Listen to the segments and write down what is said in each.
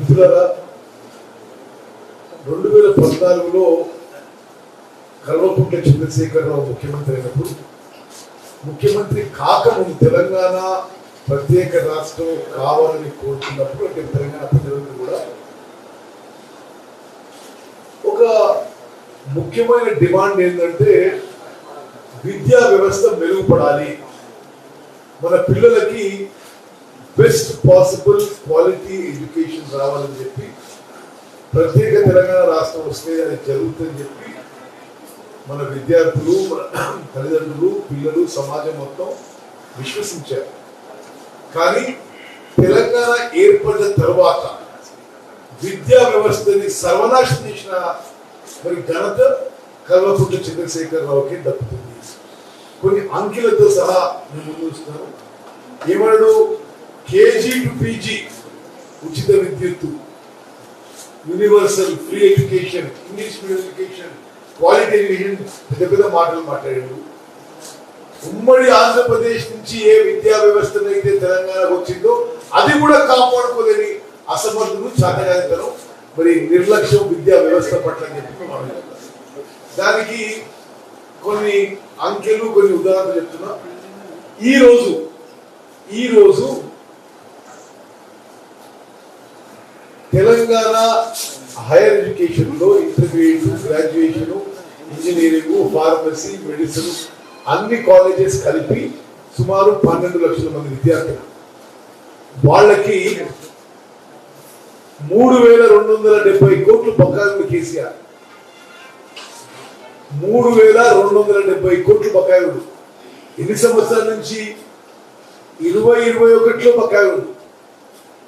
మిత్రులారా, 2014లో కల్వకుంట్ల చంద్రశేఖరరావు ముఖ్యమంత్రి అయినప్పుడు, ముఖ్యమంత్రి కాకముందు తెలంగాణ ప్రత్యేక రాష్ట్రం కావాలని కోరుతున్నప్పుడు, అంటే తెలంగాణ ప్రజలందరూ కూడా ఒక ముఖ్యమైన డిమాండ్ ఏంటంటే విద్యా వ్యవస్థ మెరుగుపడాలి, మన పిల్లలకి బెస్ట్ పాసిబుల్ క్వాలిటీ ఎడ్యుకేషన్ రావాలని చెప్పి, ప్రత్యేక తెలంగాణ రాష్ట్రం వస్తే అది జరుగుతుందని చెప్పి మన విద్యార్థులు, మన తల్లిదండ్రులు, పిల్లలు, సమాజం మొత్తం విశ్వసించారు. కానీ తెలంగాణ ఏర్పడిన తర్వాత విద్యా వ్యవస్థని సర్వనాశనం చేసిన మరి ఘనత కల్వకుంట్ల చంద్రశేఖరరావుకి దక్కుతుంది. కొన్ని అంకెలతో సహా నేను ముందు చూస్తున్నాను. ఏమన్నాడు? కేజీ టు పీజీ ఉచిత విద్యుత్తు, universal free education, English medium education, quality education, పెద్ద పెద్ద మాటలు మాట్లాడాడు. ఉమ్మడి ఆంధ్రప్రదేశ్ నుంచి ఏ విద్యా వ్యవస్థనైతే తెలంగాణకు వచ్చిందో అది కూడా కాపాడుకోలేని అసమర్థులు, చాతగానితనం, మరి నిర్లక్ష్యం విద్యా వ్యవస్థ పట్ల అని చెప్పి మనం దానికి కొన్ని అంకెలు, కొన్ని ఉదాహరణలు చెప్తున్నా. ఈ రోజు తెలంగాణ హైయర్ ఎడ్యుకేషన్ లో intermediate, graduation, engineering, pharmacy, medicine అన్ని కాలేజెస్ కలిపి సుమారు 12 లక్షల మంది విద్యార్థులు. వాళ్ళకి 3,270 కోట్లు బకాయిలు కేసీఆర్. 3,270 కోట్లు బకాయిలు. ఎన్ని సంవత్సరాల నుంచి? 2021లో బకాయిలు,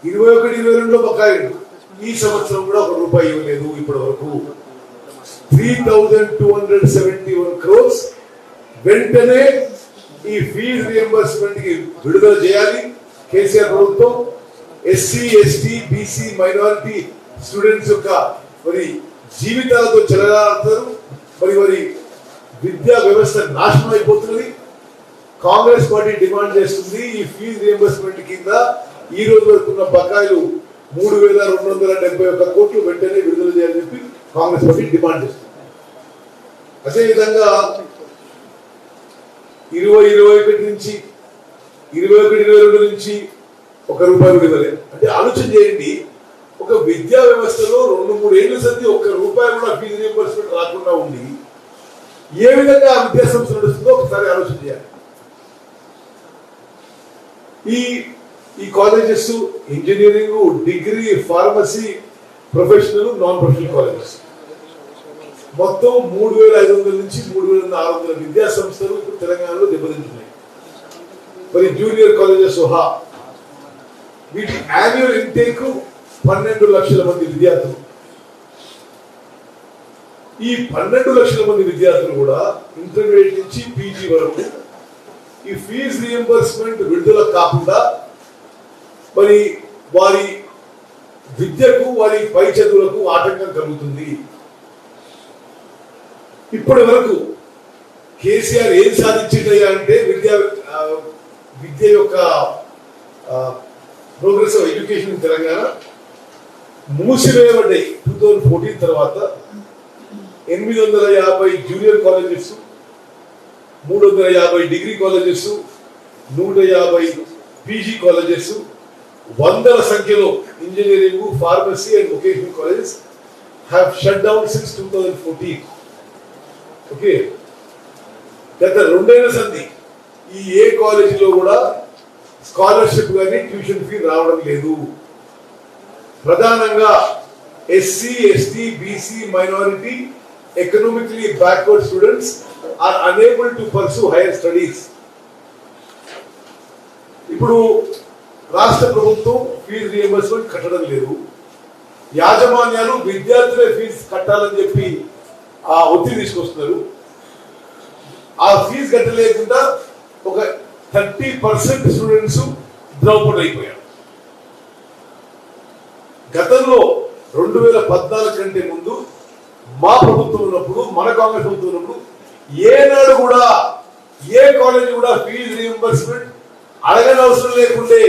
21-22లో బకాయిలు. ఈ సంవత్సరం కూడా ₹1 ఇవ్వలేదు ఇప్పటి వరకు. 3,271 crores వెంటనే ఈ ఫీజు రియంబర్స్మెంట్ కి విడుదల చేయాలి కేసీఆర్ ప్రభుత్వం. SC, ST, BC, minority students యొక్క మరి జీవితాలతో చెలగాడుతారు. మరి విద్యా వ్యవస్థ నాశనం అయిపోతున్నది. కాంగ్రెస్ పార్టీ డిమాండ్ చేస్తుంది ఈ ఫీజు రియంబర్స్మెంట్ కింద ఈ రోజు వరకు ఉన్న బకాయిలు 3,271 కోట్లు వెంటనే విడుదల చేయాలని చెప్పి కాంగ్రెస్ పార్టీ డిమాండ్ చేస్తుంది. అదేవిధంగా 2021 నుంచి 21-22 నుంచి ₹1 విడుదలే. అంటే ఆలోచన చేయండి, ఒక విద్యా వ్యవస్థలో 2-3 ఏళ్ళ సంది ₹1 కూడా ఫీజు రియంబర్స్మెంట్ రాకుండా ఉండి ఏ విధంగా ఆ విద్యా సంస్థ నడుస్తుందో ఒకసారి ఆలోచన చేయాలి. ఈ colleges engineering, degree, pharmacy, professional, non professional colleges మొత్తం 3,500 నుంచి 3,600 విద్యా సంస్థలు ఇప్పుడు తెలంగాణలో దెబ్బతింటున్నాయి. మరి జూనియర్ కాలేజెస్ సహా వీటి యాన్యువల్ ఇంటేక్ 12 లక్షల మంది విద్యార్థులు. ఈ 12 లక్షల మంది విద్యార్థులు కూడా ఇంటర్మీడియట్ నుంచి పీజీ వరకు ఈ ఫీజు రియంబర్స్మెంట్ విడుదల కాకుండా మరి వారి విద్యకు, వారి పై చదువులకు ఆటంకం కలుగుతుంది. ఇప్పటి వరకు కేసీఆర్ ఏం సాధించిందయ్యా అంటే విద్య యొక్క ప్రోగ్రెస్ ఆఫ్ ఎడ్యుకేషన్ తెలంగాణ మూసివేయబడ్డాయి. 2014 తర్వాత 850 junior colleges, 350 degree colleges, 150 PG colleges, వందల సంఖ్యలో engineering, pharmacy and vocational colleges have shut down since 2014. Okay, గత 2 ఏళ్ల సంది ఏ కాలేజీలో కూడా స్కాలర్షిప్ కానీ ట్యూషన్ ఫీ రావడం లేదు. ప్రధానంగా SC, ST, BC, minority, economically backward students are unable to pursue higher studies. ఇప్పుడు రాష్ట్ర ప్రభుత్వం ఫీజు రియంబర్స్మెంట్ కట్టడం లేదు. యాజమాన్యాలు విద్యార్థులే ఫీజు కట్టాలని చెప్పి ఆ ఒత్తిడి తీసుకొస్తున్నారు. ఆ ఫీజు కట్టలేకుండా ఒక 30% స్టూడెంట్స్ డ్రాప్ అవుట్ అయిపోయారు. గతంలో 2014 కంటే ముందు మా ప్రభుత్వం ఉన్నప్పుడు, మన కాంగ్రెస్ ప్రభుత్వం ఉన్నప్పుడు ఏనాడు కూడా ఏ కాలేజీ కూడా ఫీజు రియంబర్స్మెంట్ అడగని అవసరం లేకుండే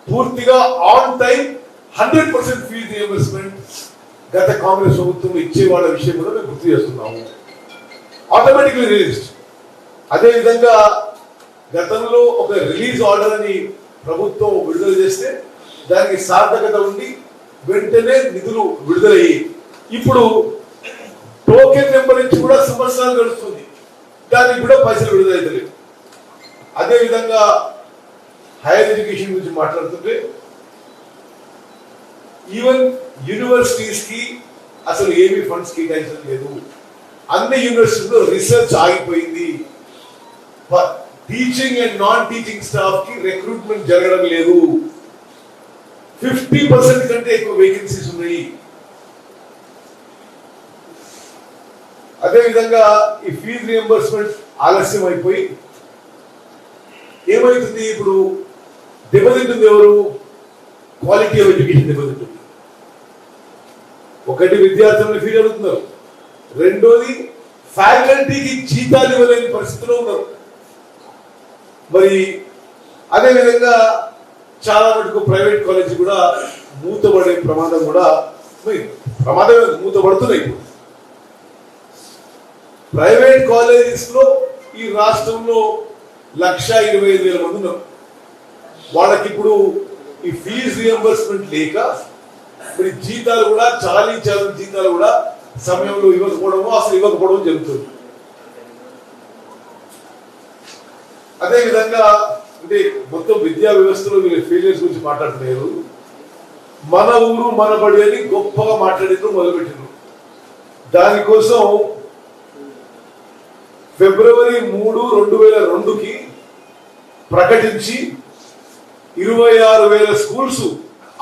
పూర్తిగా ఆన్ టైం 100% ఫీజు రియంబర్స్మెంట్ గత కాంగ్రెస్ ప్రభుత్వం ఇచ్చే వాళ్ళ విషయం కూడా మేము గుర్తు చేస్తున్నాము. Automatically released. అదేవిధంగా గతంలో ఒక రిలీజ్ ఆర్డర్ అని ప్రభుత్వం విడుదల చేస్తే దానికి సార్థకత ఉండి వెంటనే నిధులు విడుదలయ్యి ఇప్పుడు టోకెన్ నెంబర్ నుంచి కూడా సంవత్సరాలు గడుస్తుంది, దానికి కూడా పైసలు విడుదలవుతలేవు. అదేవిధంగా హైయర్ ఎడ్యుకేషన్ గురించి మాట్లాడుతుంటే ఈవెన్ యూనివర్సిటీస్ కి అసలు ఏమీ ఫండ్స్ కేటాయించడం లేదు. అన్ని యూనివర్సిటీలో రీసెర్చ్ ఆగిపోయింది. Teaching and non teaching staff కి రిక్రూట్మెంట్ జరగడం లేదు. 50% కంటే ఎక్కువ వేకెన్సీస్ ఉన్నాయి. అదేవిధంగా ఈ ఫీజు రియంబర్స్మెంట్ ఆలస్యం అయిపోయి ఏమైతుంది, ఇప్పుడు దెబ్బతింటుంది ఎవరు? క్వాలిటీ ఆఫ్ ఎడ్యుకేషన్ దెబ్బతింటుంది. ఒకటి విద్యార్థులను ఫీజు అడుగుతున్నారు, రెండోది ఫ్యాకల్టీకి జీతాలు ఇవ్వలేని పరిస్థితిలో ఉన్నారు. మరి అదేవిధంగా చాలా మటుకు ప్రైవేట్ కాలేజ్ కూడా మూతపడే ప్రమాదం కూడా మూతపడుతున్నాయి. ప్రైవేట్ కాలేజెస్ లో ఈ రాష్ట్రంలో 1,25,000 మంది ఉన్నారు. వాళ్ళకి ఇప్పుడు ఈ ఫీజు రియంబర్స్మెంట్ లేక మరి జీతాలు కూడా చాలించాలని జీతాలు కూడా సమయంలో ఇవ్వకపోవడం జరుగుతుంది. అదేవిధంగా అంటే మొత్తం విద్యా వ్యవస్థలో వీళ్ళ ఫెయిలియర్స్ గురించి మాట్లాడుతున్నారు. మన ఊరు మన బడి అని గొప్పగా మాట్లాడేందుకు మొదలుపెట్టారు. దానికోసం ఫిబ్రవరి 3, 2002కి ప్రకటించి 26,000 స్కూల్స్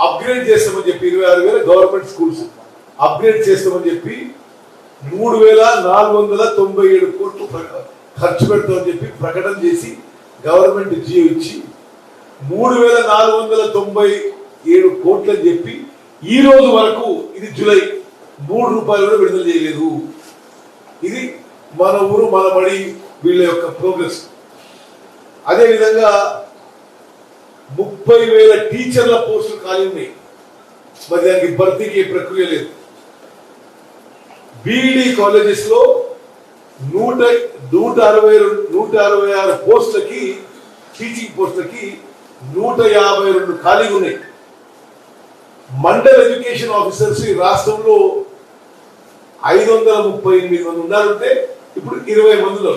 అప్గ్రేడ్ చేస్తామని చెప్పి 26,000 గవర్నమెంట్ స్కూల్స్ అప్గ్రేడ్ చేస్తామని చెప్పి 3,497 కోట్లు ఖర్చు పెడతామని చెప్పి ప్రకటన చేసి గవర్నమెంట్ జియో ఇచ్చి 3,497 కోట్లు అని చెప్పి ఈ రోజు వరకు, ఇది జూలై, 3 రూపాయలు కూడా విడుదల చేయలేదు. ఇది మన ఊరు మన బడి వీళ్ళ యొక్క ప్రోగ్రెస్. అదేవిధంగా 30,000 టీచర్ల పోస్టులు ఖాళీ ఉన్నాయి. మరి దానికి భర్తీకి ప్రక్రియ లేదు. బీఈడి కాలేజెస్ లో 166 పోస్టులకి, టీచింగ్ పోస్టులకి 152 ఖాళీగా ఉన్నాయి. మండల్ ఎడ్యుకేషన్ ఆఫీసర్స్ ఈ రాష్ట్రంలో 538 మంది ఉన్నారంటే ఇప్పుడు 20 మందిలో.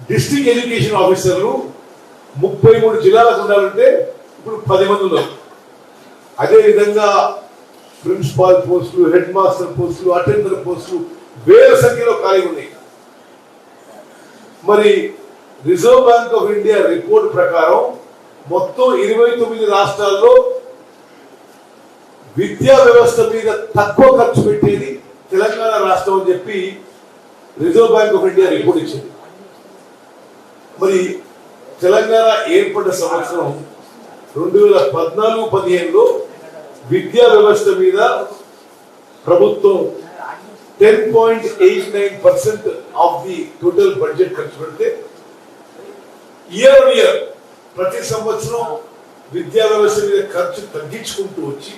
డిస్ట్రిక్ట్ ఎడ్యుకేషన్ ఆఫీసర్లు 33 జిల్లాలకు ఉండాలంటే ఇప్పుడు 10 మంది ఉన్నారు. అదేవిధంగా ప్రిన్సిపాల్ పోస్టులు, హెడ్ మాస్టర్ పోస్టులు, అటెండర్ పోస్టులు వేల సంఖ్యలో ఖాళీ ఉన్నాయి. మరి reserve bank of India report ప్రకారం మొత్తం 29 రాష్ట్రాల్లో విద్యా వ్యవస్థ మీద తక్కువ ఖర్చు పెట్టేది తెలంగాణ రాష్ట్రం అని చెప్పి reserve bank of India report ఇచ్చింది. మరి తెలంగాణ ఏర్పడ్డ సంవత్సరం 2014-15లో విద్యా వ్యవస్థ మీద ప్రభుత్వం 10.89% ఆఫ్ ది టోటల్ బడ్జెట్ ఖర్చు పెడితే ఇయర్ ఆన్ ఇయర్ ప్రతి సంవత్సరం విద్యా వ్యవస్థ మీద ఖర్చు తగ్గించుకుంటూ వచ్చి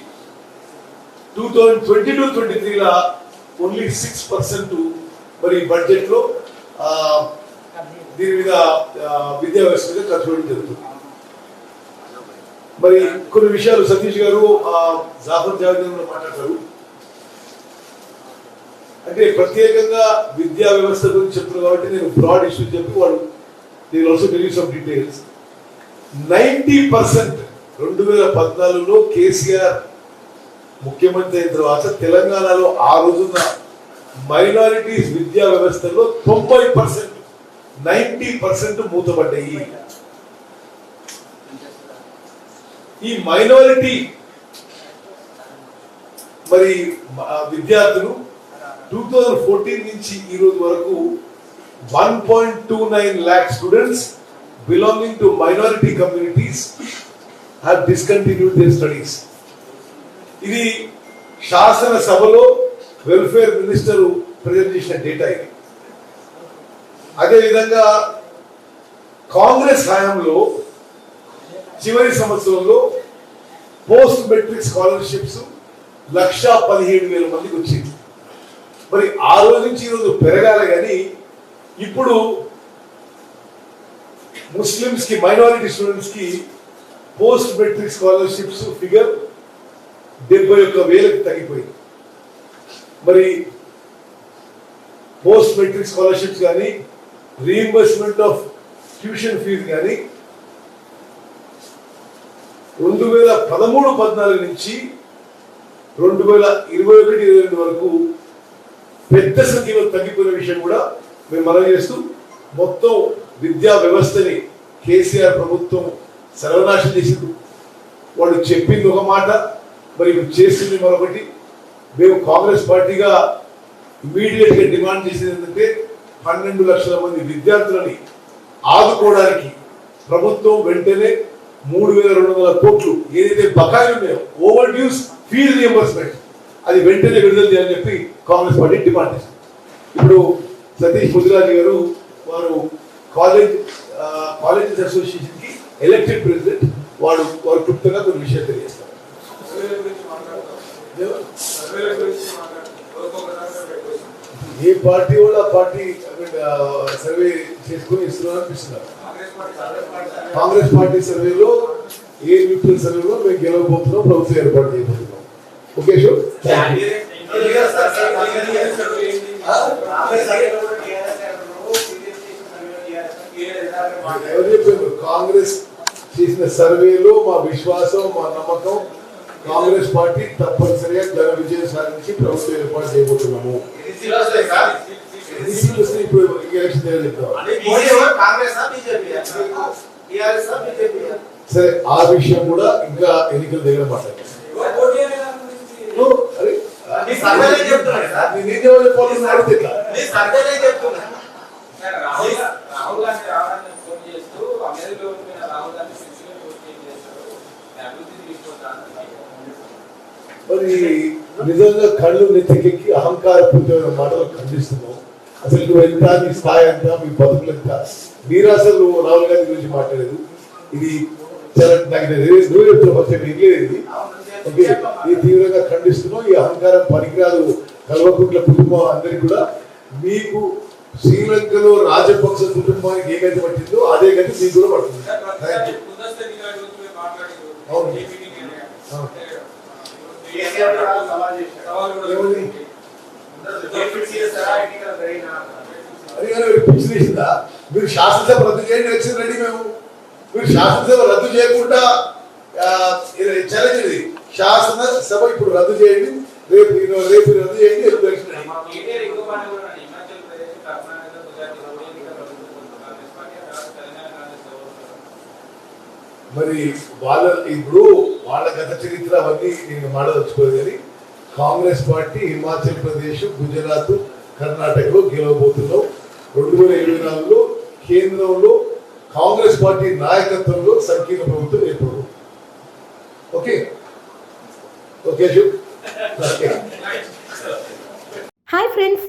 2022-23 ఓన్లీ 6% మరి బడ్జెట్ లో దీని మీద విద్యా వ్యవస్థ మీద ఖర్చు పెట్టడం జరుగుతుంది. మరి కొన్ని విషయాలు సతీష్ గారు, జాఫర్ జావేద్ మాట్లాడతారు. అంటే ప్రత్యేకంగా విద్యా వ్యవస్థ గురించి చెప్తున్నారు కాబట్టి నేను బ్రాడ్ ఇష్యూ చెప్పి వాడు నేను also tell you some details. 90% 2014లో కేసీఆర్ ముఖ్యమంత్రి అయిన తర్వాత తెలంగాణలో ఆ రోజున మైనారిటీస్ విద్యా వ్యవస్థలో 90% మూతపడ్డాయి. ఈ మైనారిటీ మరి విద్యార్థులు 2014 నుంచి ఈ రోజు వరకు 1.29 lakh students belonging to minority communities have discontinued their studies. ఇది శాసన సభలో వెల్ఫేర్ మినిస్టర్ ప్రజెంట్ చేసిన డేటా ఇది. అదేవిధంగా కాంగ్రెస్ హయాంలో చివరి సంవత్సరంలో పోస్ట్ మెట్రిక్ స్కాలర్షిప్స్ 1,17,000 మందికి వచ్చింది. మరి ఆ రోజు నుంచి ఈరోజు పెరగాలి కానీ ఇప్పుడు ముస్లిమ్స్ కి, మైనారిటీ స్టూడెంట్స్ కి పోస్ట్ మెట్రిక్ స్కాలర్షిప్స్ ఫిగర్ 71,000కి తగ్గిపోయింది. మరి పోస్ట్ మెట్రిక్ స్కాలర్షిప్స్ కానీ, రీఇంబర్స్మెంట్ ఆఫ్ ట్యూషన్ ఫీజు కానీ 2013-14 నుంచి 2021-22 వరకు పెద్ద సంఖ్యలో తగ్గిపోయిన విషయం కూడా మేము మనవి చేస్తూ, మొత్తం విద్యా వ్యవస్థని కేసీఆర్ ప్రభుత్వం సర్వనాశనం చేసింది. వాళ్ళు చెప్పింది ఒక మాట, మరి చేసింది మరొకటి. మేము కాంగ్రెస్ పార్టీగా ఇమీడియట్ గా డిమాండ్ చేసేది ఏంటంటే 12 లక్షల మంది విద్యార్థులని ఆదుకోవడానికి ప్రభుత్వం వెంటనే 3,200 కోట్లు ఏదైతే బకాయిలు ఉన్నాయో ఓవర్ డ్యూస్ ఫీజు రియంబర్స్మెంట్ అది వెంటనే విడుదల చేయాలని చెప్పి కాంగ్రెస్ పార్టీ డిమాండ్ చేసింది. ఇప్పుడు సతీష్ ముదిరాజు గారు వారు కాలేజెస్ అసోసియేషన్ కి ఎలక్టెడ్ ప్రెసిడెంట్, వారు క్లుప్తంగా కొన్ని విషయాలు తెలియజేస్తారు. ఏ పార్టీ వాళ్ళు ఆ పార్టీ సర్వే చేసుకుని ఇస్తున్నారు అనిపిస్తున్నారు. కాంగ్రెస్ పార్టీ సర్వేలో, ఏ న్యూట్రల్ సర్వేలో మేము గెలవబోతున్నాం, ప్రభుత్వం ఏర్పాటు చేయబోతున్నాం. Okay show. ఎవరు చెప్పారు? కాంగ్రెస్ చేసిన సర్వేలో మా విశ్వాసం, మా నమ్మకం, కాంగ్రెస్ పార్టీ తప్పనిసరిగా ఘన విజయం సాధించి ప్రభుత్వం ఏర్పాటు చేయబోతున్నాము. ఇప్పుడు ఎలక్షన్ సరే, ఆ విషయం కూడా ఇంకా ఎన్నికల దగ్గర మాట్లాడారు. మరి నిజంగా కళ్ళు నెత్తికెక్కి అహంకారపూరితమైన మాటలు ఖండిస్తున్నాం. అసలు నువ్వు ఎంత, నీ స్థాయి ఎంత, మీ బతుకులు ఎంత, మీరు అసలు రాహుల్ గాంధీ గురించి మాట్లాడేది ఇది చాలా నాకు నువ్వు చెప్తున్నా ఫస్ట్ ఇది. ఓకే, ఈ తీవ్రంగా ఖండిస్తున్నాం. ఈ అహంకారం పనికిరాదు. కల్వకుంట్ల కుటుంబం అందరికి కూడా, మీకు శ్రీలంకలో రాజపక్ష కుటుంబానికి ఏ గతి పట్టిందో అదే గతి మీకు కూడా పడుతుంది. మీరు శాసనసభ రద్దు చేయండి, ఎలక్షన్ రెడీ మేము. మీరు శాసనసభ రద్దు చేయకుండా ఛాలెంజ్ ఇది. శాసనసభ ఇప్పుడు రద్దు చేయండి, రేపు రద్దు చేయండి, ఎలక్షన్ రెడీ. మరి ఇప్పుడు వాళ్ళ గత చరిత్ర అవన్నీ నేను మాట్లాడదలుచుకోలేదు కానీ కాంగ్రెస్ పార్టీ హిమాచల్ ప్రదేశ్, గుజరాత్, కర్ణాటకలో గెలవబోతున్నాం. 2024లో కేంద్రంలో కాంగ్రెస్ పార్టీ నాయకత్వంలో సంకీర్ణ ప్రభుత్వం ఏర్పడు. Okay okay. హాయ్ ఫ్రెండ్స్,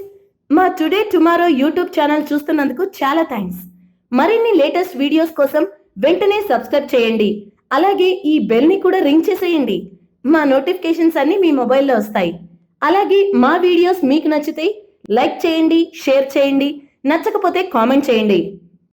మా టుడే టుమారో యూట్యూబ్ ఛానల్ చూస్తున్నందుకు చాలా థ్యాంక్స్. మరిన్ని లేటెస్ట్ వీడియోస్ కోసం వెంటనే సబ్స్క్రైబ్ చేయండి. అలాగే ఈ బెల్ ని కూడా రింగ్ చేసేయండి. మా నోటిఫికేషన్స్ అన్ని మీ మొబైల్లో వస్తాయి. అలాగే మా వీడియోస్ మీకు నచ్చితే లైక్ చేయండి, షేర్ చేయండి, నచ్చకపోతే కామెంట్ చేయండి.